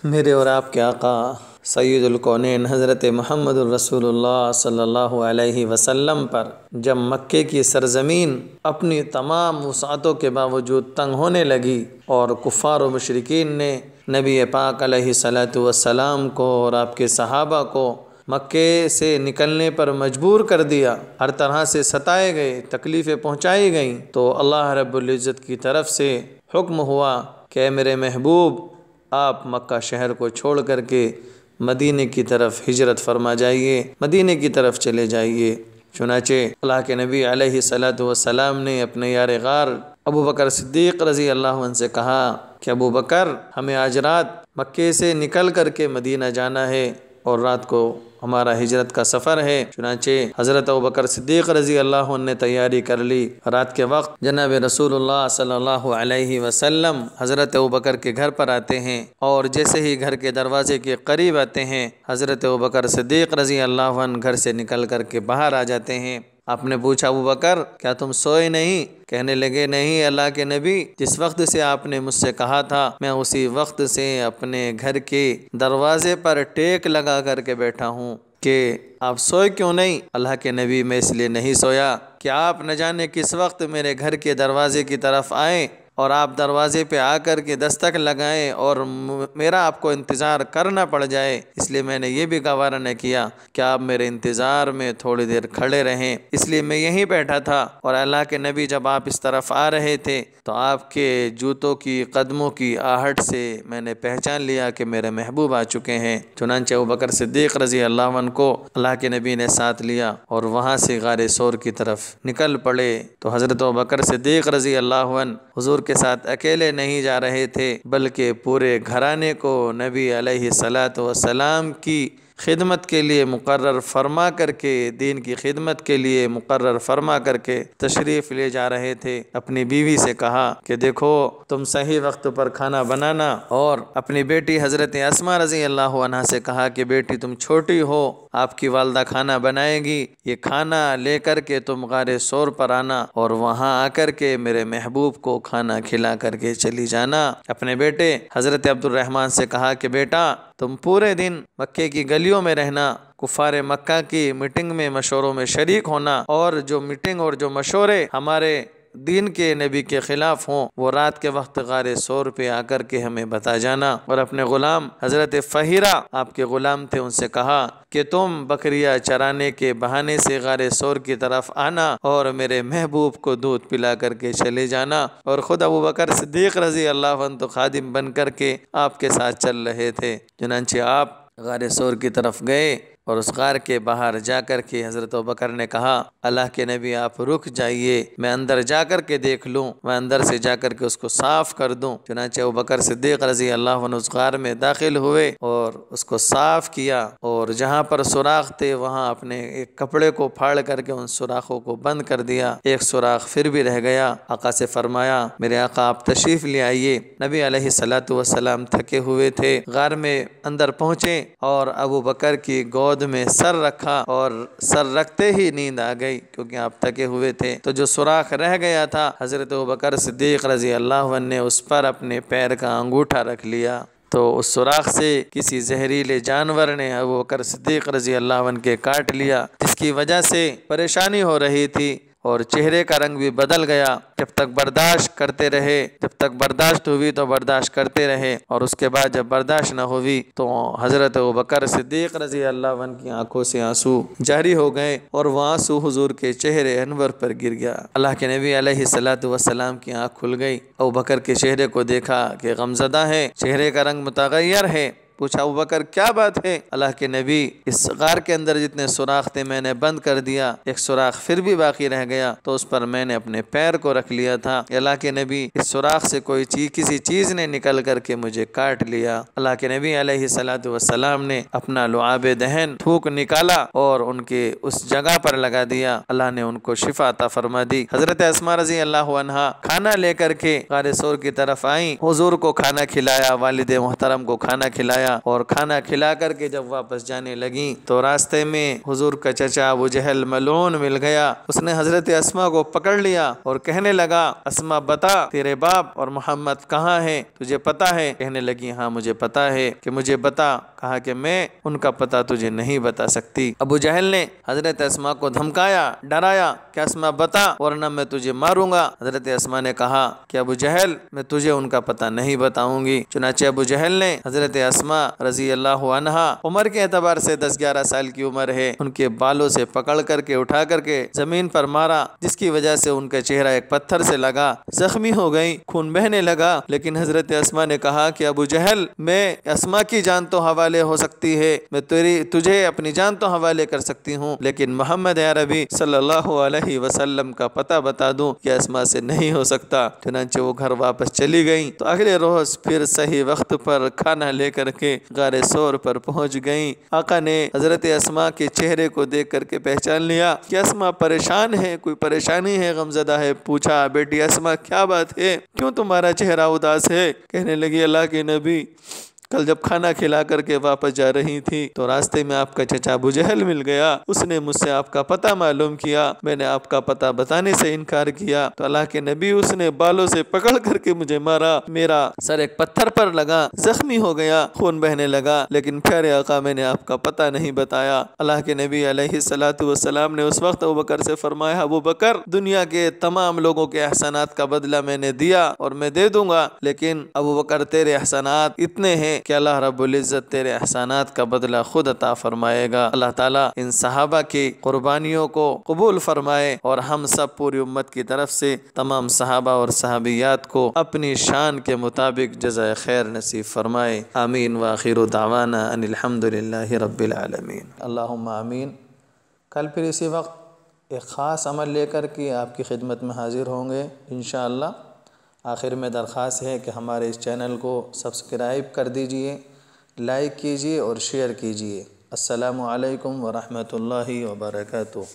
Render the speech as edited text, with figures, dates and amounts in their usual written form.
मेरे और आपके आका सय्यदुल कौनैन हज़रत मुहम्मदुर रसूलुल्लाह सल्लल्लाहु अलैहि वसल्लम पर जब मक्के की सरज़मीन अपनी तमाम वसाअतों के बावजूद तंग होने लगी और कुफ़ार व मुशरिकीन ने नबी पाक अलैहिस्सलातु वस्सलाम को और आपके सहाबा को मक्के से निकलने पर मजबूर कर दिया, हर तरह से सताए गए, तकलीफ़ें पहुँचाई गईं, तो अल्लाह रब्बुल इज़्ज़त की तरफ से हुक्म हुआ कि मेरे महबूब आप मक्का शहर को छोड़ करके मदीने की तरफ हिजरत फरमा जाइए, मदीने की तरफ चले जाइए। चुनाचे अल्लाह के नबी अलैहिस्सलातु वस्सलाम ने अपने यार गार अबू बकर सिद्दीक़ रज़ी अल्लाह अन्हु से कहा कि अबू बकर, हमें आज रात मक्के से निकल करके मदीना जाना है और रात को हमारा हिजरत का सफ़र है। चुनाचे हज़रत अबू बकर सिद्दीक़ रज़ी अल्लाह अन्हु ने तैयारी कर ली। रात के वक्त जनाब रसूलुल्लाह सल्लल्लाहु अलैहि वसल्लम हज़रत अबू बकर के घर पर आते हैं और जैसे ही घर के दरवाजे के करीब आते हैं, हज़रत अबू बकर सिद्दीक़ रज़ी अल्लाह अन्हु घर से निकल कर के बाहर आ जाते हैं। आपने पूछा, अबू बकर क्या तुम सोए नहीं? कहने लगे, नहीं अल्लाह के नबी, जिस वक्त से आपने मुझसे कहा था मैं उसी वक्त से अपने घर के दरवाजे पर टेक लगा करके बैठा हूँ कि आप सोए क्यों नहीं? अल्लाह के नबी, मैं इसलिए नहीं सोया कि आप न जाने किस वक्त मेरे घर के दरवाजे की तरफ आए और आप दरवाजे पे आकर के दस्तक लगाएं और मेरा आपको इंतज़ार करना पड़ जाए, इसलिए मैंने ये भी गवारा न किया कि आप मेरे इंतज़ार में थोड़ी देर खड़े रहें, इसलिए मैं यहीं बैठा था। और अल्लाह के नबी जब आप इस तरफ आ रहे थे तो आपके जूतों की कदमों की आहट से मैंने पहचान लिया कि मेरे महबूब आ चुके हैं। चुनांचे अबू बकर सिद्दीक़ रज़ी अल्लाह अन्हु को अल्लाह के नबी ने साथ लिया और वहाँ से गारे सौर की तरफ निकल पड़े। तो हज़रत अबू बकर सिद्दीक़ रज़ी अल्लाह अन्हु हुज़ूर के साथ अकेले नहीं जा रहे थे, बल्कि पूरे घराने को नबी अलैहिस्सलातु वस्सलाम की खिदमत के लिए मुकर्रर फरमा करके, दीन की खिदमत के लिए मुकर्रर फरमा करके तशरीफ़ ले जा रहे थे। अपनी बीवी से कहा कि देखो तुम सही वक्त पर खाना बनाना, और अपनी बेटी हज़रत अस्मा रज़ी अल्लाह अन्हा से कहा कि बेटी तुम छोटी हो, आपकी वालदा खाना बनाएगी, ये खाना लेकर के तुम गारे सौर पर आना और वहाँ आकर के मेरे महबूब को खाना खिला करके चली जाना। अपने बेटे हज़रत अब्दुर्रहमान से कहा कि बेटा तुम पूरे दिन मक्के की गलियों में रहना, कुफ़ारे मक्का की मीटिंग में मशवरों में शरीक होना, और जो मीटिंग और जो मशवरे हमारे दीन के नबी के ख़िलाफ़ हों वो रात के वक्त गारे सौर पे आकर के हमें बता जाना। और अपने ग़ुलाम हज़रत फ़हीरा आपके ग़ुलाम थे, उनसे कहा कि तुम बकरियाँ चराने के बहाने से गारे सौर की तरफ आना और मेरे महबूब को दूध पिला करके चले जाना। और ख़ुद अबू बकर सिद्दीक़ रज़ी अल्लाह अन्हु तो खादिम बन कर के आपके साथ चल रहे थे। चुनांचे आप गारे सौर की तरफ गए और उस गार के बाहर जाकर के हज़रत अबू बकर ने कहा, अल्लाह के नबी आप रुक जाइए, मैं अंदर जाकर के देख लूँ, मैं अंदर से जाकर के उसको साफ़ कर दूँ। चुनांचे अबू बकर सिद्दीक़ रज़ी अल्लाह अन्हु उस गार में दाखिल हुए और उसको साफ़ किया, और जहाँ पर सुराख थे वहाँ अपने एक कपड़े को फाड़ करके उन सुराखों को बंद कर दिया। एक सुराख फिर भी रह गया। आका से फरमाया, मेरे आका आप तशरीफ़ ले आइए। नबी अलैहिस्सलातु वस्सलाम थके हुए थे, गार में अंदर पहुँचे और अबू बकर की गोद में सर रखा और सर रखते ही नींद आ गई, क्योंकि आप थके हुए थे। तो जो सुराख रह गया था हज़रत अबू बकर सिद्दीक़ रज़ी अल्लाह अन्हु ने उस पर अपने पैर का अंगूठा रख लिया, तो उस सुराख से किसी जहरीले जानवर ने अबू बकर सिद्दीक़ रज़ी अल्लाह अन्हु के काट लिया, जिसकी वजह से परेशानी हो रही थी और चेहरे का रंग भी बदल गया। जब तक बर्दाश्त करते रहे, जब तक बर्दाश्त हुई तो बर्दाश्त करते रहे, और उसके बाद जब बर्दाश्त न हुई तो हज़रत अबू बकर सिद्दीक़ रज़ी अल्लाह अन्हु की आंखों से आंसू जारी हो गए और वह आंसू हुजूर के चेहरे अनवर पर गिर गया। अल्लाह के नबी अलैहिस्सलातु वस्सलाम की आँख खुल गई। अबू बकर के चेहरे को देखा कि गमज़दा है, चेहरे का रंग मुतग़य्यर है। पूछा, अबू बकर क्या बात है? अल्लाह के नबी, इस गार के अंदर जितने सुराख थे मैंने बंद कर दिया, एक सुराख फिर भी बाकी रह गया तो उस पर मैंने अपने पैर को रख लिया था। अल्लाह के नबी, इस सुराख से कोई चीज किसी चीज़ ने निकल करके मुझे काट लिया। अल्लाह के नबी अलैहिस्सलातु वस्सलाम ने अपना लुआब दहन थूक निकाला और उनके उस जगह पर लगा दिया। अल्लाह ने उनको शिफा अता फरमा दी। हज़रत अस्मा रज़ी अल्लाह अन्हा खाना लेकर के गारे सौर की तरफ आई, हुजूर को खाना खिलाया, वालिद मोहतरम को खाना खिलाया खिलाया और खाना खिला करके जब वापस जाने लगी तो रास्ते में हुजूर का चचा अबू जहल मलून मिल गया। उसने हजरत अस्मा को पकड़ लिया और कहने लगा, अस्मा बता तेरे बाप और मोहम्मद कहाँ है, तुझे पता है? कहने लगी, हाँ मुझे पता है। कि मुझे बता। कहा कि मैं उनका पता तुझे नहीं बता सकती। अबू जहल ने हजरत अस्मा को धमकाया, डराया कि अस्मा बता वरना मैं तुझे मारूंगा। हजरत अस्मा ने कहा कि अबू जहल मैं तुझे उनका पता नहीं बताऊंगी। चुनाचे अबू जहल ने हजरत अस्मा रजी अल्लाह अन्हा, उम्र के एतबार से 10-11 साल की उम्र है, उनके बालों से पकड़ करके उठा करके जमीन पर मारा, जिसकी वजह से उनका चेहरा एक पत्थर से लगा, जख्मी हो गई, खून बहने लगा। लेकिन हजरत अस्मा ने कहा कि अबू जहल मैं अस्मा की जान तो हवाले हो सकती है, मैं तुझे अपनी जान तो हवाले कर सकती हूँ, लेकिन मोहम्मद अरबी सल्लल्लाहु अलैहि वसल्लम का पता बता दूं कि अस्मा से नहीं हो सकता। चुनांचे वो घर वापस चली गई तो अगले रोज फिर सही वक्त पर खाना लेकर के गारे सौर पर पहुंच गई। आका ने हजरत अस्मा के चेहरे को देख करके पहचान लिया कि अस्मा परेशान है, कोई परेशानी है, गमजदा है। पूछा, बेटी अस्मा क्या बात है, क्यों तुम्हारा चेहरा उदास है? कहने लगी, अल्लाह के नबी कल जब खाना खिला करके वापस जा रही थी तो रास्ते में आपका चचा अबू जहल मिल गया, उसने मुझसे आपका पता मालूम किया, मैंने आपका पता बताने से इनकार किया तो अल्लाह के नबी उसने बालों से पकड़ करके मुझे मारा, मेरा सर एक पत्थर पर लगा, जख्मी हो गया, खून बहने लगा, लेकिन प्यारे आका मैंने आपका पता नहीं बताया। अल्लाह के नबी अलैहिस्सलातु वस्सलाम ने उस वक्त अबू बकर से फरमाया, अबू बकर दुनिया के तमाम लोगों के एहसानात का बदला मैंने दिया और मैं दे दूंगा, लेकिन अबू बकर तेरे एहसानात इतने हैं कि अल्लाह रब्बुल इज़्ज़त तेरे एहसानात का बदला खुद अता फरमाएगा। अल्लाह ताला इन सहाबा की कुर्बानियों को कबूल फरमाए और हम सब पूरी उम्मत की तरफ से तमाम सहाबा और सहाबियात को अपनी शान के मुताबिक जज़ाए खैर नसीब फरमाए। आमीन व आखिरु दावाना अनिल हम्दुलिल्लाहि रब्बिल आलमीन। अल्लाहुम्मा आमीन। कल फिर इसी वक्त एक ख़ास अमल लेकर के आपकी खिदमत में हाजिर होंगे इंशाअल्लाह। आखिर में दरख्वास्त है कि हमारे इस चैनल को सब्सक्राइब कर दीजिए, लाइक कीजिए और शेयर कीजिए। अस्सलामु अलैकुम व रहमतुल्लाहि व बरकातुहू।